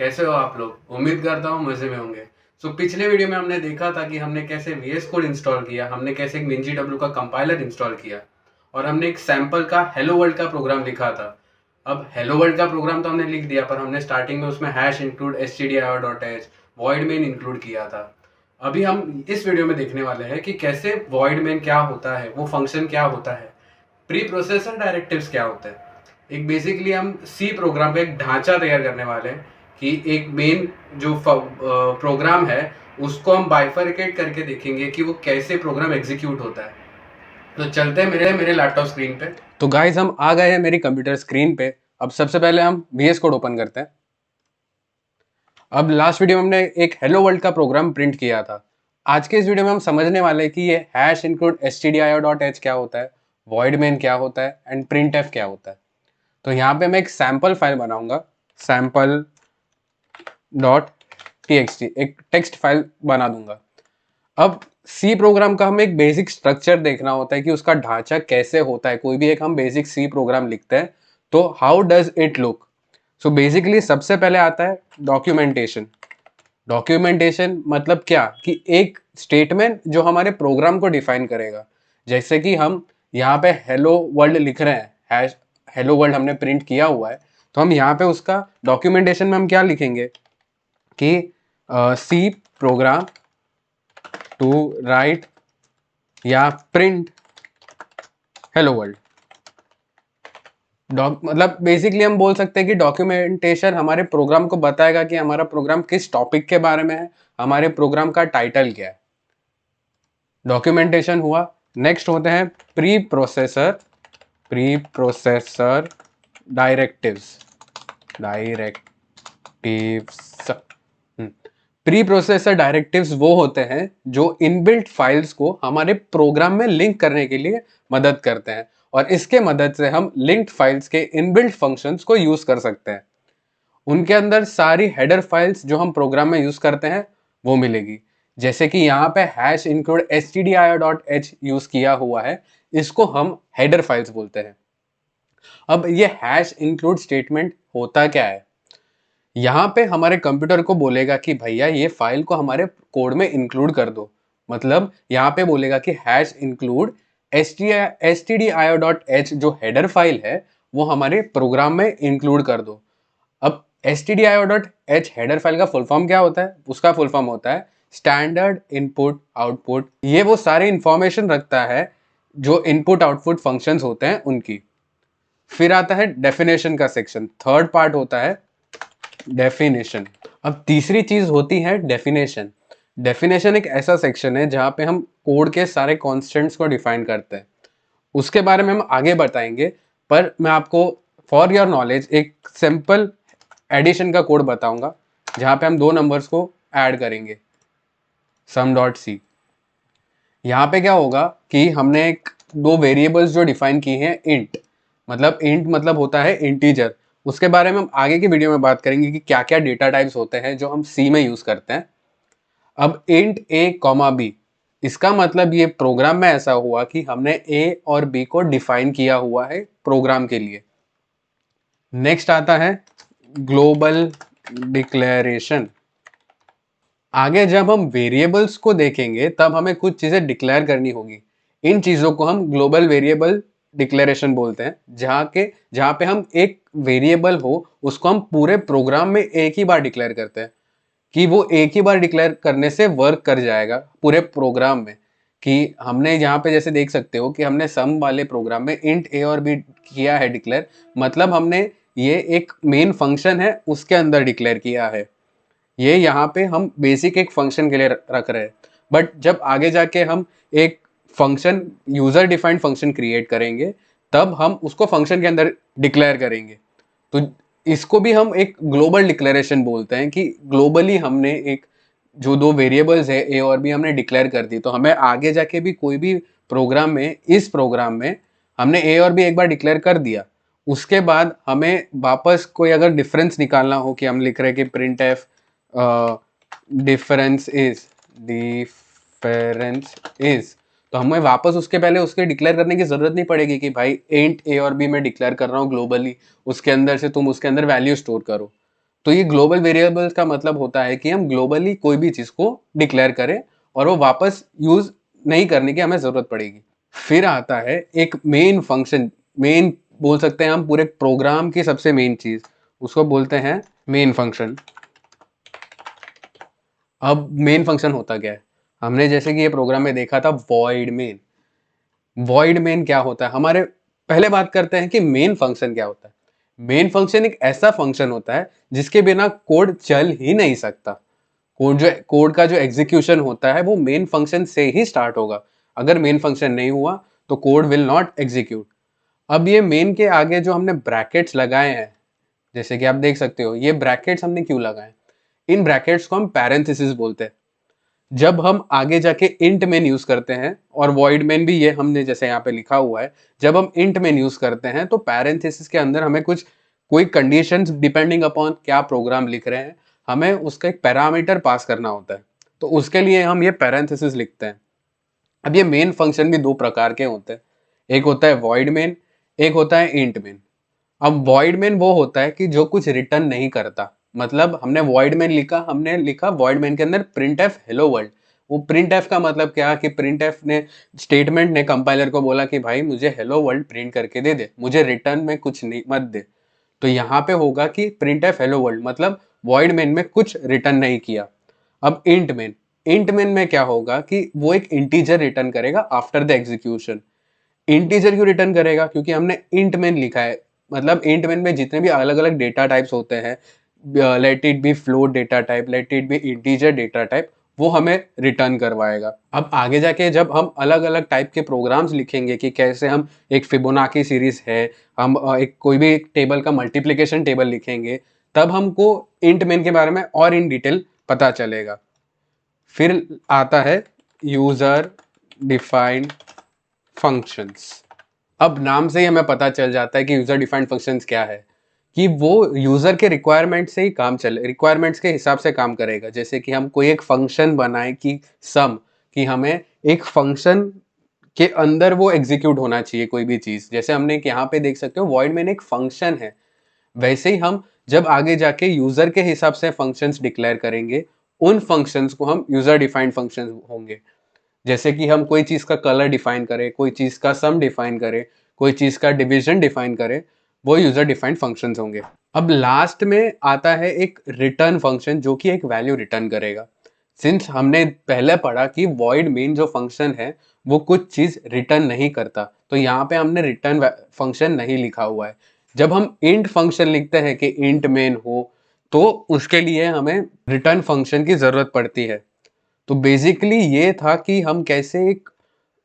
कैसे हो आप लोग? उम्मीद करता हूँ मज़े में होंगे। पिछले वीडियो में हमने देखा था कि हमने कैसे वीएस कोड इंस्टॉल किया, हमने कैसे एक WinGW का कंपाइलर इंस्टॉल किया और हमने एक सैंपल का हेलो वर्ल्ड का प्रोग्राम लिखा था। अब हेलो वर्ल्ड का प्रोग्राम तो हमने लिख दिया, पर हमने स्टार्टिंग में उसमें #include stdio.h void main include किया था। अभी हम इस वीडियो में देखने वाले हैं कि कैसे वॉइड मेन क्या होता है, वो फंक्शन क्या होता है, प्री प्रोसेसर डायरेक्टिव्स क्या होते हैं। एक बेसिकली हम सी प्रोग्राम का एक ढांचा तैयार करने वाले हैं कि एक मेन जो प्रोग्राम है उसको हम बाइफरकेट करके देखेंगे कि वो कैसे प्रोग्राम एग्जीक्यूट होता है। तो चलते हैं मेरे मेरे लैपटॉप स्क्रीन पे। तो गाइस हम आ गए हैं मेरी कंप्यूटर स्क्रीन पे। अब सबसे पहले हम VS कोड ओपन करते हैं। अब लास्ट वीडियो में हमने एक हेलो वर्ल्ड का प्रोग्राम प्रिंट किया था। आज के इस वीडियो में हम समझने वाले हैं कि ये #include stdio.h क्या होता है, void main क्या होता है एंड printf क्या होता है। तो यहाँ पे मैं एक सैम्पल फाइल बनाऊंगा, sample.txt, एक टेक्स्ट फाइल बना दूंगा। अब सी प्रोग्राम का हमें एक बेसिक स्ट्रक्चर देखना होता है कि उसका ढांचा कैसे होता है। कोई भी एक हम बेसिक सी प्रोग्राम लिखते हैं तो how does it look. So basically सबसे पहले आता है डॉक्यूमेंटेशन। डॉक्यूमेंटेशन मतलब क्या कि एक स्टेटमेंट जो हमारे प्रोग्राम को डिफाइन करेगा। जैसे कि हम यहाँ पे हेलो वर्ल्ड लिख रहे हैं, हैश हेलो वर्ल्ड हमने प्रिंट किया हुआ है, तो हम यहाँ पे उसका डॉक्यूमेंटेशन में हम क्या लिखेंगे कि सी प्रोग्राम टू राइट या प्रिंट हेलो वर्ल्ड। मतलब बेसिकली हम बोल सकते हैं कि डॉक्यूमेंटेशन हमारे प्रोग्राम को बताएगा कि हमारा प्रोग्राम किस टॉपिक के बारे में है, हमारे प्रोग्राम का टाइटल क्या है। डॉक्यूमेंटेशन हुआ। नेक्स्ट होते हैं pre processor directives. Pre processor directives वो होते हैं जो इनबिल्ट फाइल्स को हमारे प्रोग्राम में लिंक करने के लिए मदद करते हैं और इसके मदद से हम लिंक्ड फाइल्स के इनबिल्ट फंक्शंस को यूज कर सकते हैं। उनके अंदर सारी हेडर फाइल्स जो हम प्रोग्राम में यूज करते हैं वो मिलेगी। जैसे कि यहाँ पे #include stdio.h यूज किया हुआ है, इसको हम हेडर फाइल्स बोलते हैं। अब ये #include स्टेटमेंट होता क्या है, यहाँ पे हमारे कंप्यूटर को बोलेगा कि भैया ये फाइल को हमारे कोड में इंक्लूड कर दो। मतलब यहाँ पे बोलेगा कि #include stdio.h जो हेडर फाइल है वो हमारे प्रोग्राम में इंक्लूड कर दो। अब stdio.h हेडर फाइल का फुल फॉर्म क्या होता है? उसका फुल फॉर्म होता है स्टैंडर्ड इनपुट आउटपुट। ये वो सारी इंफॉर्मेशन रखता है जो इनपुट आउटपुट फंक्शंस होते हैं उनकी। फिर आता है डेफिनेशन का सेक्शन, थर्ड पार्ट होता है डेफिनेशन। अब तीसरी चीज होती है डेफिनेशन। डेफिनेशन एक ऐसा सेक्शन है जहां पे हम कोड के सारे कॉन्स्टेंट्स को डिफाइन करते हैं। उसके बारे में हम आगे बताएंगे, पर मैं आपको फॉर योर नॉलेज एक सिंपल एडिशन का कोड बताऊंगा जहां पे हम दो नंबर्स को ऐड करेंगे, sum.c। यहाँ पे क्या होगा कि हमने एक दो वेरिएबल्स जो डिफाइन की हैं, इंट मतलब होता है इंटीजर। उसके बारे में हम आगे की वीडियो में बात करेंगे कि क्या क्या डेटा टाइप्स होते हैं जो हम सी में यूज करते हैं। अब इंट a, b, इसका मतलब ये प्रोग्राम में ऐसा हुआ कि हमने a और b को डिफाइन किया हुआ है प्रोग्राम के लिए। नेक्स्ट आता है ग्लोबल डिक्लेरेशन। आगे जब हम वेरिएबल्स को देखेंगे तब हमें कुछ चीजें डिक्लेयर करनी होगी। इन चीजों को हम ग्लोबल वेरिएबल डिक्लेरेशन बोलते हैं, जहाँ पे हम एक वेरिएबल हो उसको हम पूरे प्रोग्राम में एक ही बार डिक्लेयर करते हैं कि वो एक ही बार डिक्लेयर करने से वर्क कर जाएगा पूरे प्रोग्राम में। कि हमने यहाँ पे जैसे देख सकते हो कि हमने सम वाले प्रोग्राम में इंट a और b किया है डिक्लेयर, मतलब हमने ये एक मेन फंक्शन है उसके अंदर डिक्लेयर किया है। ये यहाँ पे हम बेसिक एक फंक्शन के लिए रख रहे हैं, बट जब आगे जाके हम एक function user defined function create करेंगे तब हम उसको फंक्शन के अंदर डिक्लेयर करेंगे। तो इसको भी हम एक ग्लोबल डिक्लेरेशन बोलते हैं कि ग्लोबली हमने एक जो दो वेरिएबल्स है ए और बी हमने डिक्लेयर कर दी, तो हमें आगे जाके भी कोई भी प्रोग्राम में, इस प्रोग्राम में हमने ए और बी एक बार डिक्लेयर कर दिया, उसके बाद हमें वापस कोई अगर डिफरेंस निकालना हो कि हम लिख रहे हैं कि प्रिंट एफ डिफरेंस इज, तो हमें वापस उसके पहले उसके डिक्लेयर करने की जरूरत नहीं पड़ेगी कि भाई इंट ए और बी में डिक्लेयर कर रहा हूँ ग्लोबली, उसके अंदर से तुम उसके अंदर वैल्यू स्टोर करो। तो ये ग्लोबल वेरिएबल्स का मतलब होता है कि हम ग्लोबली कोई भी चीज़ को डिक्लेयर करें और वो वापस यूज़ नहीं करने की हमें ज़रूरत पड़ेगी। फिर आता है एक मेन फंक्शन, मेन बोल सकते हैं हम पूरे प्रोग्राम की सबसे मेन चीज़, उसको बोलते हैं मेन फंक्शन। अब मेन फंक्शन होता क्या है? हमने जैसे कि ये प्रोग्राम में देखा था वॉइड मेन। वॉइड मेन क्या होता है? हमारे पहले बात करते हैं कि मेन फंक्शन क्या होता है। मेन फंक्शन एक ऐसा फंक्शन होता है जिसके बिना कोड चल ही नहीं सकता। कोड का जो एग्जीक्यूशन होता है वो मेन फंक्शन से ही स्टार्ट होगा। अगर मेन फंक्शन नहीं हुआ तो कोड विल नॉट एग्जीक्यूट। अब ये मेन के आगे जो हमने ब्रैकेट्स लगाए हैं, जैसे कि आप देख सकते हो, ये ब्रैकेट्स हमने क्यों लगाए? इन ब्रैकेट्स को हम पैरेंथेसिस बोलते हैं। जब हम आगे जाके इंट मेन यूज करते हैं, और वॉइड मेन भी ये हमने जैसे यहाँ पे लिखा हुआ है, जब हम इंट मेन यूज करते हैं तो पैरेंथेसिस के अंदर हमें कुछ कोई कंडीशंस डिपेंडिंग अपॉन क्या प्रोग्राम लिख रहे हैं, हमें उसका एक पैरामीटर पास करना होता है। तो उसके लिए हम ये पैरेंथेसिस लिखते हैं। अब ये मेन फंक्शन भी दो प्रकार के होते हैं, एक होता है वॉइड मेन, एक होता है इंट मेन। अब वॉइड मेन वो होता है कि जो कुछ रिटर्न नहीं करता। मतलब हमने वॉइड मेन लिखा, हमने लिखा वॉइड मेन के अंदर प्रिंट एफ हेलो वर्ल्ड। वो प्रिंट एफ का मतलब क्या कि प्रिंट एफ ने स्टेटमेंट ने कंपाइलर को बोला कि भाई मुझे हेलो वर्ल्ड प्रिंट करके दे दे, मुझे रिटर्न में कुछ नहीं मत दे। तो यहाँ पे होगा कि प्रिंट एफ हेलो वर्ल्ड मतलब वॉइड मेन में कुछ रिटर्न नहीं किया। अब इंट मेन में क्या होगा कि वो एक इंटीजर रिटर्न करेगा आफ्टर द एग्जीक्यूशन। इंटीजर क्यों रिटर्न करेगा? क्योंकि हमने इंट मेन लिखा है। मतलब इंट मेन में जितने भी अलग अलग डेटा टाइप्स होते हैं, let it be float data type, let it be integer data type, वो हमें रिटर्न करवाएगा। अब आगे जाके जब हम अलग अलग टाइप के प्रोग्राम्स लिखेंगे कि कैसे हम एक फिबोनाची सीरीज है, हम एक कोई भी एक टेबल का मल्टीप्लिकेशन टेबल लिखेंगे, तब हमको इंट मेन के बारे में और इन डिटेल पता चलेगा। फिर आता है यूजर डिफाइंड फंक्शंस। अब नाम से ही हमें पता चल जाता है कि यूजर डिफाइंड फंक्शंस क्या है, कि वो यूजर के रिक्वायरमेंट से ही काम चले, रिक्वायरमेंट्स के हिसाब से काम करेगा। जैसे कि हम कोई एक फंक्शन बनाए कि सम, कि हमें एक फंक्शन के अंदर वो एग्जीक्यूट होना चाहिए कोई भी चीज। जैसे हमने यहाँ पे देख सकते हो वॉइड में एक फंक्शन है, वैसे ही हम जब आगे जाके यूजर के हिसाब से फंक्शंस डिक्लेयर करेंगे, उन फंक्शंस को हम यूजर डिफाइंड फंक्शंस होंगे। जैसे कि हम कोई चीज का कलर डिफाइन करें, कोई चीज का सम डिफाइन करें, कोई चीज का डिवीजन डिफाइन करें, वो यूजर डिफाइंड फंक्शंस होंगे। अब लास्ट में आता है एक रिटर्न फंक्शन जो कि एक वैल्यू रिटर्न करेगा। सिंस हमने पहले पढ़ा कि वॉइड मेन जो फंक्शन है वो कुछ चीज रिटर्न नहीं करता, तो यहाँ पे हमने रिटर्न फंक्शन नहीं लिखा हुआ है। जब हम इंट फंक्शन लिखते हैं कि इंट मेन हो, तो उसके लिए हमें रिटर्न फंक्शन की जरूरत पड़ती है। तो बेसिकली ये था कि हम कैसे एक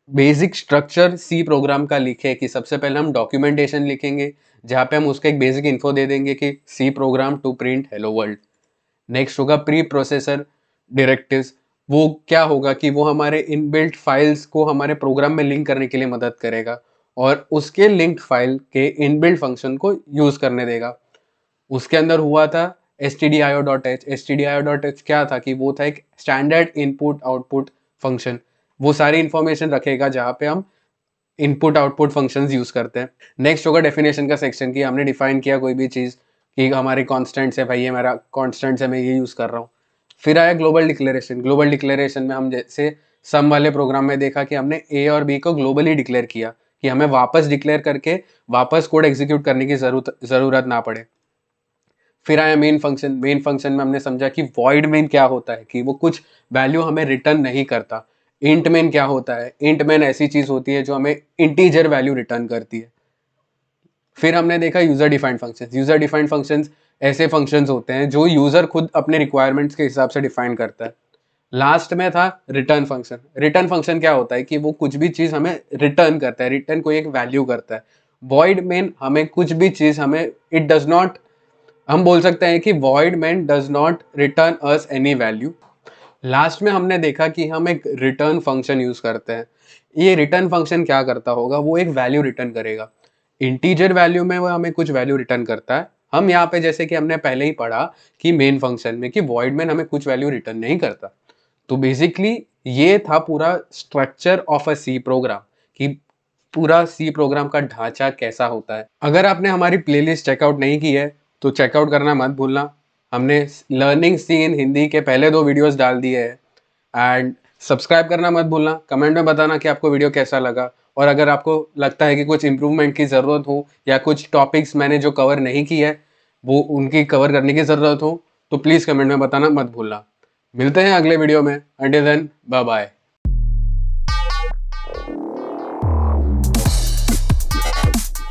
बेसिक स्ट्रक्चर सी प्रोग्राम का लिखे, कि सबसे पहले हम डॉक्यूमेंटेशन लिखेंगे जहाँ पे हम उसका एक बेसिक इन्फो दे देंगे कि C program to print hello world. Next होगा प्री प्रोसेसर डायरेक्टिव्स। वो क्या होगा कि वो हमारे इनबिल्ट फाइल्स को हमारे प्रोग्राम में लिंक करने के लिए मदद करेगा और उसके लिंक्ड फाइल के इनबिल्ट फंक्शन को यूज करने देगा। उसके अंदर हुआ था stdio.h। stdio.h क्या था कि वो था एक स्टैंडर्ड इनपुट आउटपुट फंक्शन। वो सारी इंफॉर्मेशन रखेगा जहाँ पे हम इनपुट आउटपुट फंक्शंस यूज करते हैं। नेक्स्ट होगा डेफिनेशन का सेक्शन, कि हमने डिफाइन किया कोई भी चीज़ कि हमारे कॉन्स्टेंट्स है, भाई ये मेरा कॉन्स्टेंट्स है, मैं ये यूज़ कर रहा हूँ। फिर आया ग्लोबल डिक्लेरेशन। ग्लोबल डिक्लेरेशन में हम जैसे सम वाले प्रोग्राम में देखा कि हमने ए और बी को ग्लोबली डिक्लेयर किया, कि हमें वापस डिक्लेयर करके वापस कोड एग्जीक्यूट करने की जरूरत ना पड़े। फिर आया मेन फंक्शन। मेन फंक्शन में हमने समझा कि वॉइड मेन क्या होता है, कि वो कुछ वैल्यू हमें रिटर्न नहीं करता। इंट मेन क्या होता है? इंट मेन ऐसी चीज होती है जो हमें इंटीजर वैल्यू रिटर्न करती है। फिर हमने देखा user defined functions. User defined functions ऐसे फंक्शंस होते हैं जो यूजर खुद अपने रिक्वायरमेंट्स के हिसाब से डिफाइन करता है। लास्ट में था रिटर्न फंक्शन। रिटर्न फंक्शन क्या होता है कि वो कुछ भी चीज हमें रिटर्न करता है, रिटर्न कोई एक वैल्यू करता है। वॉइड मेन हमें कुछ भी चीज हमें इट डज नॉट, हम बोल सकते हैं कि void main does not return us any value। Last में हमने देखा कि हम एक रिटर्न फंक्शन यूज करते हैं। ये रिटर्न फंक्शन क्या करता होगा? वो एक वैल्यू रिटर्न करेगा। इंटीजर वैल्यू में वो हमें कुछ वैल्यू रिटर्न करता है। हम यहाँ पे जैसे कि हमने पहले ही पढ़ा कि मेन फंक्शन में कि void main हमें कुछ वैल्यू रिटर्न नहीं करता। तो बेसिकली ये था पूरा structure of a C program, कि पूरा सी प्रोग्राम का ढांचा कैसा होता है। अगर आपने हमारी प्लेलिस्ट चेकआउट नहीं की है तो चेकआउट करना मत भूलना। हमने लर्निंग सी इन हिंदी के पहले 2 वीडियोस डाल दिए हैं। एंड सब्सक्राइब करना मत भूलना, कमेंट में बताना कि आपको वीडियो कैसा लगा, और अगर आपको लगता है कि कुछ इम्प्रूवमेंट की ज़रूरत हो या कुछ टॉपिक्स मैंने जो कवर नहीं किया है वो उनकी कवर करने की ज़रूरत हो, तो प्लीज़ कमेंट में बताना मत भूलना। मिलते हैं अगले वीडियो में, अंटिल देन बाय बाय।